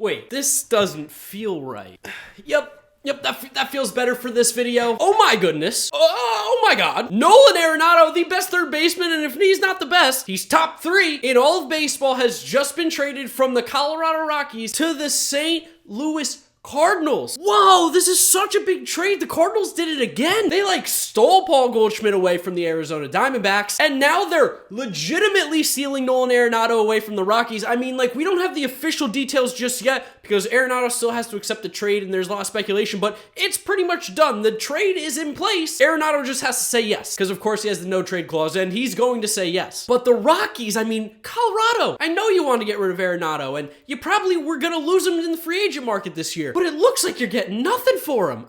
Wait, this doesn't feel right. Yep, that feels better for this video. Oh my goodness. Oh my god. Nolan Arenado, the best third baseman, and if he's not the best, he's top 3 in all of baseball, has just been traded from the Colorado Rockies to the St. Louis Cardinals. Whoa, this is such a big trade. The Cardinals did it again. They stole Paul Goldschmidt away from the Arizona Diamondbacks, and now they're legitimately stealing Nolan Arenado away from the Rockies. I mean, we don't have the official details just yet because Arenado still has to accept the trade and there's a lot of speculation, but it's pretty much done. The trade is in place. Arenado just has to say yes because, of course, he has the no trade clause and he's going to say yes. But the Rockies, Colorado, I know you want to get rid of Arenado and you probably were going to lose him in the free agent market this year. But it looks like you're getting nothing for him.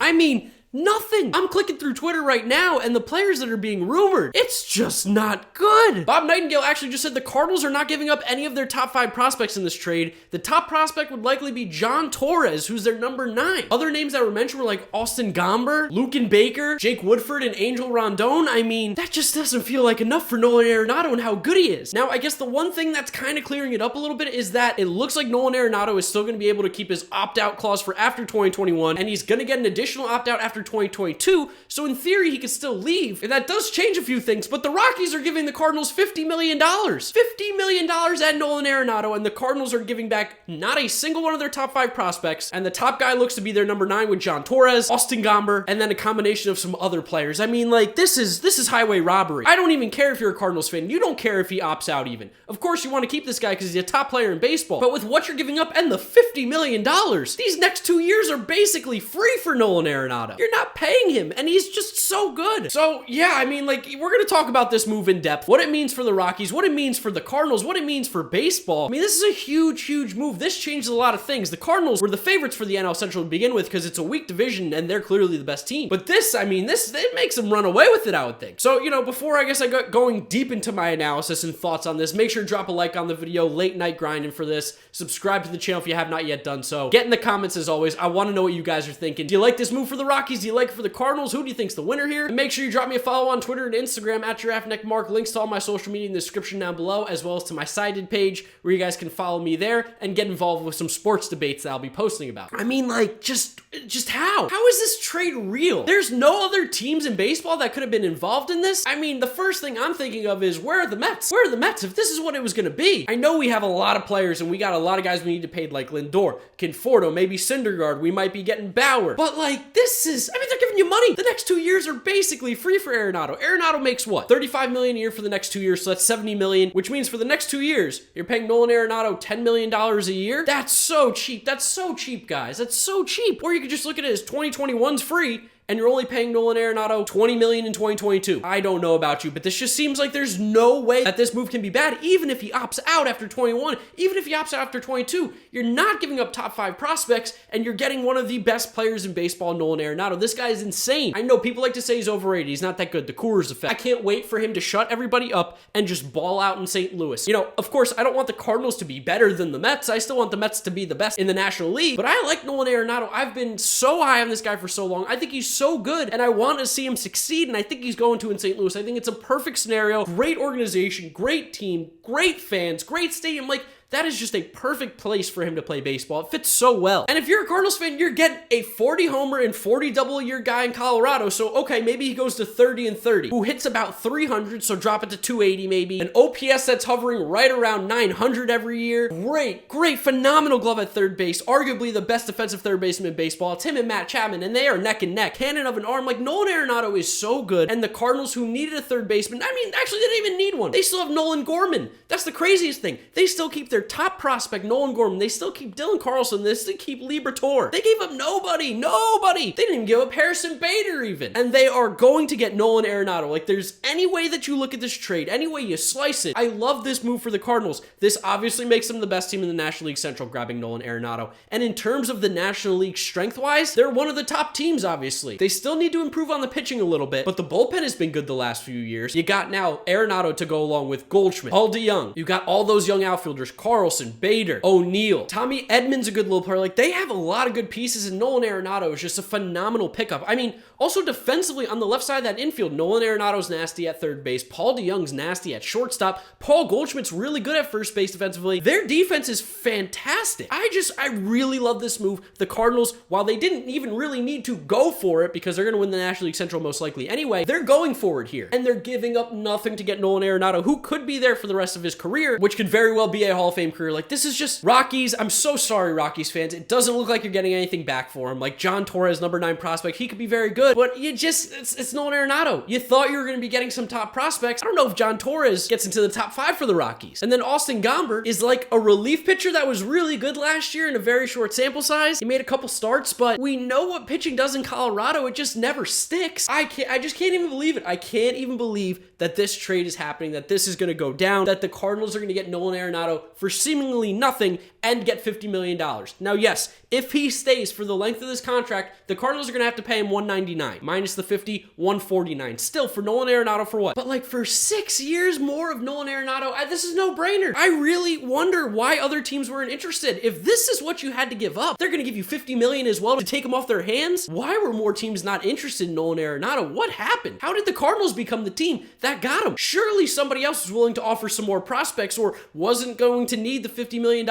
Nothing. I'm clicking through Twitter right now, and the players that are being rumored, it's just not good. Bob Nightingale actually just said the Cardinals are not giving up any of their top 5 prospects in this trade. The top prospect would likely be John Torres, who's their number 9. Other names that were mentioned were Austin Gomber, Lucan Baker, Jake Woodford, and Angel Rondon. That just doesn't feel like enough for Nolan Arenado and how good he is. Now, I guess the one thing that's kind of clearing it up a little bit is that it looks like Nolan Arenado is still going to be able to keep his opt-out clause for after 2021, and he's going to get an additional opt-out after 2022, so in theory he could still leave, and that does change a few things, but the Rockies are giving the Cardinals $50 million. $50 million at Nolan Arenado, and the Cardinals are giving back not a single one of their top 5 prospects, and the top guy looks to be their number 9 with John Torres, Austin Gomber, and then a combination of some other players. This is highway robbery. I don't even care if you're a Cardinals fan. You don't care if he opts out even. Of course you want to keep this guy because he's a top player in baseball, but with what you're giving up and the $50 million, these next 2 years are basically free for Nolan Arenado. You're not paying him, and he's just so good. So yeah, we're gonna talk about this move in depth, what it means for the Rockies, what it means for the Cardinals, what it means for baseball. This is a huge move. This changes a lot of things. The Cardinals were the favorites for the NL Central to begin with because it's a weak division and they're clearly the best team. But this it makes them run away with it, I would think. So, before I got going deep into my analysis and thoughts on this, make sure to drop a like on the video. Late night grinding for this. Subscribe to the channel if you have not yet done so. Get in the comments as always. I want to know what you guys are thinking. Do you like this move for the Rockies? Do you like it for the Cardinals? Who do you think's the winner here? And make sure you drop me a follow on Twitter and Instagram at GiraffeNeckMark. Links to all my social media in the description down below, as well as to my sided page where you guys can follow me there and get involved with some sports debates that I'll be posting about. Just how? How is this trade real? There's no other teams in baseball that could have been involved in this. The first thing I'm thinking of is, where are the Mets? Where are the Mets if this is what it was going to be? I know we have a lot of players and we got a lot of guys we need to pay, like Lindor, Conforto, maybe Syndergaard. We might be getting Bauer. But this is, they're giving you money. The next 2 years are basically free for Arenado. Arenado makes what? $35 million a year for the next 2 years, so that's $70 million, which means for the next 2 years, you're paying Nolan Arenado $10 million a year? That's so cheap. That's so cheap, guys. That's so cheap. Or you could just look at it as 2021's free, and you're only paying Nolan Arenado $20 million in 2022. I don't know about you, but this just seems like there's no way that this move can be bad, even if he opts out after 21, even if he opts out after 22. You're not giving up top 5 prospects, and you're getting one of the best players in baseball, Nolan Arenado. This guy is insane. I know people like to say he's overrated. He's not that good. The Coors effect. I can't wait for him to shut everybody up and just ball out in St. Louis. Of course, I don't want the Cardinals to be better than the Mets. I still want the Mets to be the best in the National League, but I like Nolan Arenado. I've been so high on this guy for so long. I think he's so good, and I want to see him succeed, and I think he's going to in St. Louis. I think it's a perfect scenario. Great organization, great team, great fans, great stadium. That is just a perfect place for him to play baseball. It fits so well. And if you're a Cardinals fan, you're getting a 40 homer and 40 double a year guy in Colorado. So, okay, maybe he goes to 30 and 30, who hits about 300, so drop it to 280 maybe. An OPS that's hovering right around 900 every year. Great, phenomenal glove at third base. Arguably the best defensive third baseman in baseball. It's him and Matt Chapman, and they are neck and neck. Cannon of an arm. Nolan Arenado is so good. And the Cardinals, who needed a third baseman, actually, they didn't even need one. They still have Nolan Gorman. That's the craziest thing. They still keep their top prospect, Nolan Gorman. They still keep Dylan Carlson. They still keep Liberatore. They gave up nobody. They didn't even give up Harrison Bader even. And they are going to get Nolan Arenado. There's any way that you look at this trade, any way you slice it, I love this move for the Cardinals. This obviously makes them the best team in the National League Central, grabbing Nolan Arenado. And in terms of the National League strength-wise, they're one of the top teams, obviously. They still need to improve on the pitching a little bit, but the bullpen has been good the last few years. You got now Arenado to go along with Goldschmidt, Paul DeYoung. You got all those young outfielders, Carlson, Bader, O'Neal, Tommy Edmonds a good little player. Like, they have a lot of good pieces, and Nolan Arenado is just a phenomenal pickup. I mean, also defensively on the left side of that infield, Nolan Arenado's nasty at third base, Paul DeYoung's nasty at shortstop, Paul Goldschmidt's really good at first base defensively. Their defense is fantastic. I really love this move. The Cardinals, while they didn't even really need to go for it because they're going to win the National League Central most likely anyway, they're going for it here. And they're giving up nothing to get Nolan Arenado, who could be there for the rest of his career, which could very well be a Hall of Fame career. Like, this is just Rockies. I'm so sorry, Rockies fans. It doesn't look like you're getting anything back for him. Like, John Torres, number 9 prospect, he could be very good, but it's Nolan Arenado. You thought you were going to be getting some top prospects. I don't know if John Torres gets into the top 5 for the Rockies. And then Austin Gomber is like a relief pitcher that was really good last year in a very short sample size. He made a couple starts, but we know what pitching does in Colorado. It just never sticks. I just can't even believe it. I can't even believe that this trade is happening, that this is going to go down, that the Cardinals are going to get Nolan Arenado for seemingly nothing and get $50 million. Now, yes, if he stays for the length of this contract, the Cardinals are going to have to pay him $199 minus the $50, $149. Still, for Nolan Arenado, for what? But like for 6 years more of Nolan Arenado, this is no brainer. I really wonder why other teams weren't interested. If this is what you had to give up, they're going to give you $50 million as well to take him off their hands. Why were more teams not interested in Nolan Arenado? What happened? How did the Cardinals become the team that got him? Surely somebody else was willing to offer some more prospects or wasn't going to need the $50 million.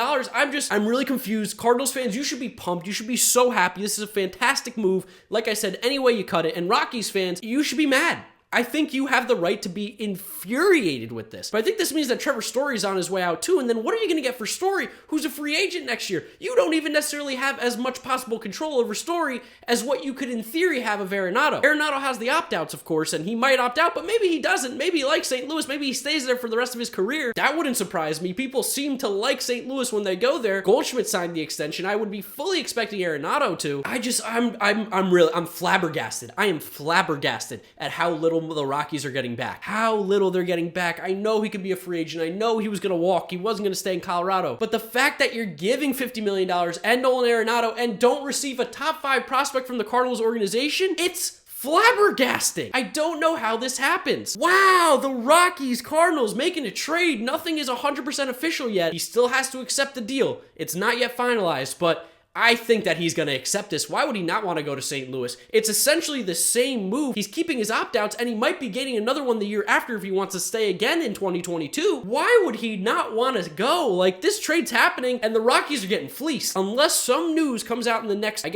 I'm really confused. Cardinals fans, you should be pumped. You should be so happy. This is a fantastic move. Like I said, any way you cut it. And Rockies fans, you should be mad. I think you have the right to be infuriated with this. But I think this means that Trevor Story's on his way out too. And then what are you going to get for Story, who's a free agent next year? You don't even necessarily have as much possible control over Story as what you could in theory have of Arenado. Arenado has the opt-outs, of course, and he might opt out, but maybe he doesn't. Maybe he likes St. Louis. Maybe he stays there for the rest of his career. That wouldn't surprise me. People seem to like St. Louis when they go there. Goldschmidt signed the extension. I would be fully expecting Arenado to. I'm flabbergasted. I am flabbergasted at how little the Rockies are getting back. How little they're getting back. I know he could be a free agent. I know he was going to walk. He wasn't going to stay in Colorado. But the fact that you're giving $50 million and Nolan Arenado and don't receive a top 5 prospect from the Cardinals organization, it's flabbergasting. I don't know how this happens. Wow, the Rockies, Cardinals making a trade. Nothing is 100% official yet. He still has to accept the deal. It's not yet finalized, but I think that he's going to accept this. Why would he not want to go to St. Louis? It's essentially the same move. He's keeping his opt-outs, and he might be getting another one the year after if he wants to stay again in 2022. Why would he not want to go? Like, this trade's happening, and the Rockies are getting fleeced. Unless some news comes out in the next,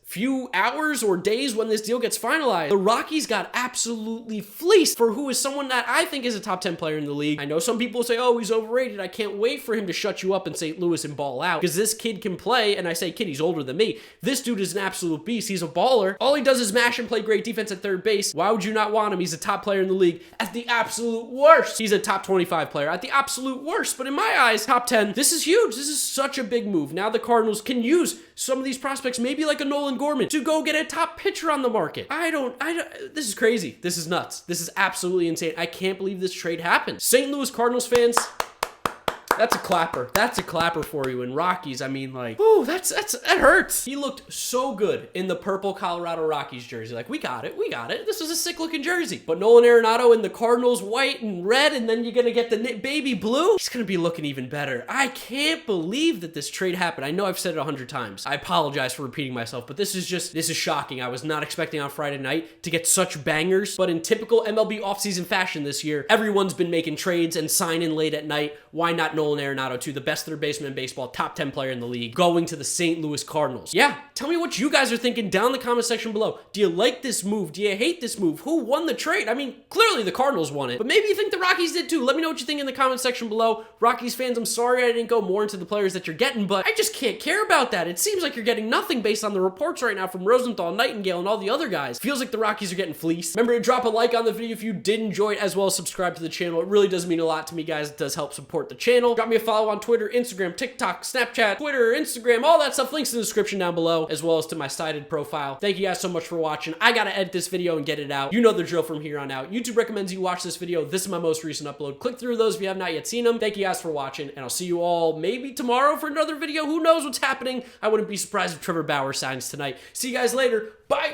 few hours or days when this deal gets finalized. The Rockies got absolutely fleeced for who is someone that I think is a top 10 player in the league. I know some people say, oh, he's overrated. I can't wait for him to shut you up in St. Louis and ball out because this kid can play. And I say kid, he's older than me. This dude is an absolute beast. He's a baller. All he does is mash and play great defense at third base. Why would you not want him? He's a top player in the league. At the absolute worst, he's a top 25 player. At the absolute worst, but in my eyes, top 10. This is huge. This is such a big move. Now the Cardinals can use some of these prospects, maybe like a Nolan Gorman, to go get a top pitcher on the market. This is crazy. This is nuts. This is absolutely insane. I can't believe this trade happened. St. Louis Cardinals fans, that's a clapper. That's a clapper for you. And Rockies, I mean, like, ooh, that hurts. He looked so good in the purple Colorado Rockies jersey. Like, we got it. This was a sick looking jersey. But Nolan Arenado in the Cardinals white and red, and then you're gonna get the baby blue. He's gonna be looking even better. I can't believe that this trade happened. I know I've said it 100 times. I apologize for repeating myself, but this is shocking. I was not expecting on Friday night to get such bangers, but in typical MLB offseason fashion this year, everyone's been making trades and signing late at night. Why not Nolan Arenado, too, the best third baseman in baseball, top 10 player in the league, going to the St. Louis Cardinals? Yeah, tell me what you guys are thinking down in the comment section below. Do you like this move? Do you hate this move? Who won the trade? I mean, clearly the Cardinals won it, but maybe you think the Rockies did too. Let me know what you think in the comment section below. Rockies fans, I'm sorry I didn't go more into the players that you're getting, but I just can't care about that. It seems like you're getting nothing based on the reports right now from Rosenthal, Nightingale, and all the other guys. Feels like the Rockies are getting fleeced. Remember to drop a like on the video if you did enjoy it, as well as subscribe to the channel. It really does mean a lot to me, guys. It does help support the channel. Drop me a follow on Twitter, Instagram, TikTok, Snapchat, Twitter, Instagram, all that stuff. Links in the description down below, as well as to my cited profile. Thank you guys so much for watching. I gotta edit this video and get it out. You know the drill from here on out. YouTube recommends you watch this video. This is my most recent upload. Click through those if you have not yet seen them. Thank you guys for watching, and I'll see you all maybe tomorrow for another video. Who knows what's happening? I wouldn't be surprised if Trevor Bauer signs tonight. See you guys later. Bye!